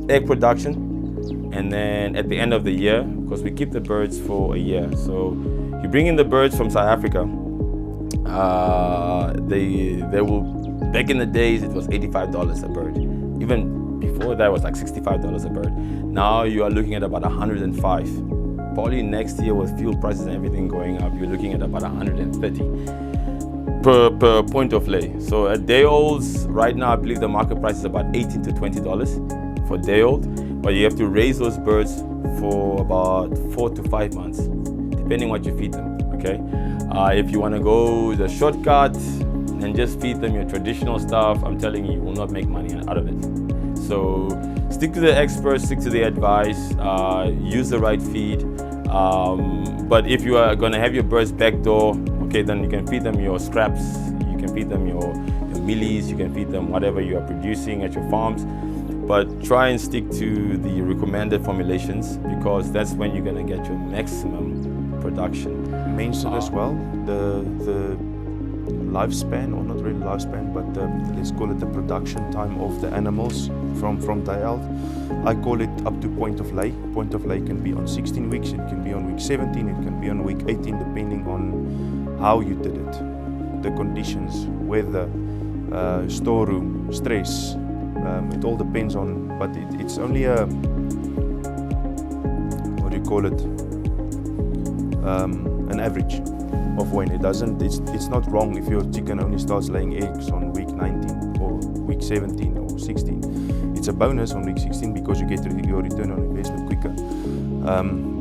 egg production. And then at the end of the year, because we keep the birds for a year, so you bring in the birds from South Africa. They will, back in the days it was $85 a bird. Even before that it was like $65 a bird. Now you are looking at about 105. Probably next year with fuel prices and everything going up, you're looking at about 130 per point of lay. So at day olds, right now I believe the market price is about $18 to $20 for day old. But you have to raise those birds for about 4 to 5 months, depending what you feed them, okay? If you want to go the shortcut and just feed them your traditional stuff, I'm telling you, you will not make money out of it. So stick to the experts, stick to the advice, use the right feed. But if you are going to have your birds backdoor, okay, then you can feed them your scraps, you can feed them your mealies, you can feed them whatever you are producing at your farms. But try and stick to the recommended formulations, because that's when you're going to get your maximum production. Mentioned as well the lifespan, or not really lifespan, but let's call it the production time of the animals from day out. I call it up to point of lay. Point of lay can be on 16 weeks, it can be on week 17, it can be on week 18, depending on how you did it, the conditions, weather, storeroom, stress. It all depends on, but it's only a, what do you call it, an average of when it doesn't, it's not wrong if your chicken only starts laying eggs on week 19 or week 17 or 16. It's a bonus on week 16 because you get your return on investment quicker.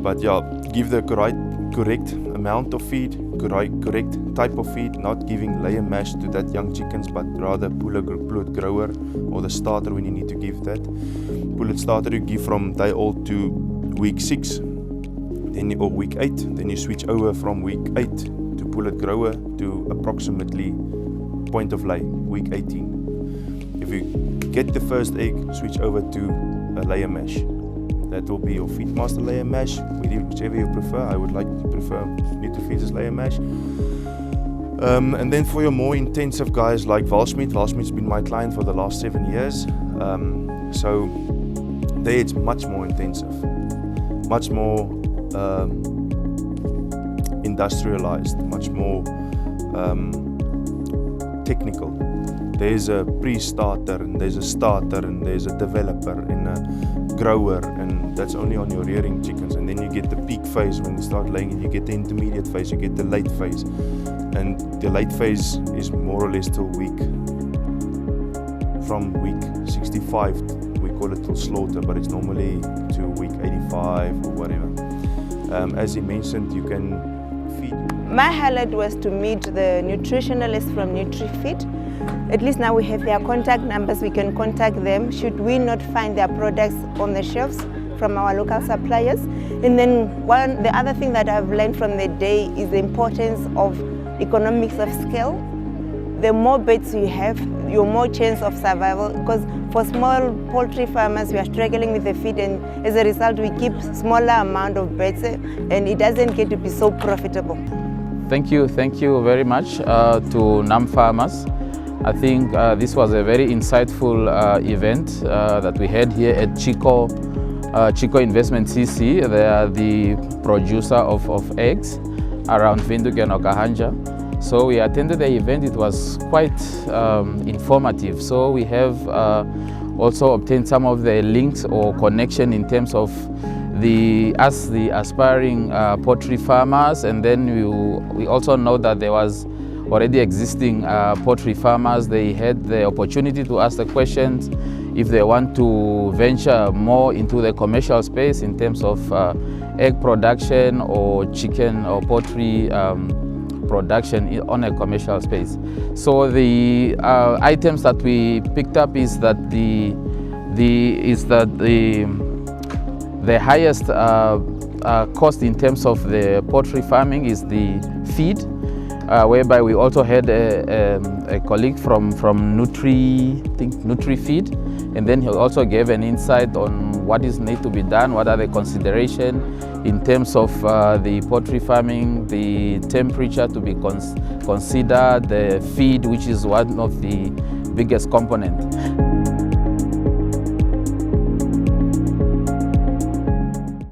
But yeah, give the correct amount of feed, correct type of feed, not giving layer mash to that young chickens, but rather pullet grower or the starter when you need to give that. Pullet starter you give from day old to week 6, then or week 8, then you switch over from week 8 to pullet grower to approximately point of lay, week 18. If you get the first egg, switch over to a layer mash. That will be your Feedmaster layer mash, whichever you prefer. I would like to prefer Nutrifeeds layer mash. And then for your more intensive guys like Valsmith, Valsmith's been my client for the last 7 years. So there it's much more intensive, much more industrialized, much more technical. There's a pre-starter, and there's a starter, and there's a developer, and a grower, and that's only on your rearing chickens. And then you get the peak phase when you start laying, and you get the intermediate phase, you get the late phase. And the late phase is more or less till from week 65, we call it till slaughter, but it's normally to week 85 or whatever. As he mentioned, you can feed. My highlight was to meet the nutritionalists from NutriFeed. At least now we have their contact numbers, we can contact them should we not find their products on the shelves from our local suppliers. And then the other thing that I've learned from the day is the importance of economics of scale. The more birds you have, your more chance of survival, because for small poultry farmers we are struggling with the feed, and as a result we keep smaller amount of birds and it doesn't get to be so profitable. Thank you very much to Namfarmers. I think this was a very insightful event that we had here at Chicco Investment CC. They are the producer of eggs around Windhoek and Okahanja. So we attended the event. It was quite informative. So we have also obtained some of the links or connection in terms of the aspiring poultry farmers, and then we also know that there was already existing poultry farmers. They had the opportunity to ask the questions if they want to venture more into the commercial space in terms of egg production or chicken or poultry production on a commercial space. So the items that we picked up is that the the highest cost in terms of the poultry farming is the feed, whereby we also had a colleague from NutriFeed, and then he also gave an insight on what is need to be done, what are the considerations in terms of the poultry farming, the temperature to be considered, the feed, which is one of the biggest components.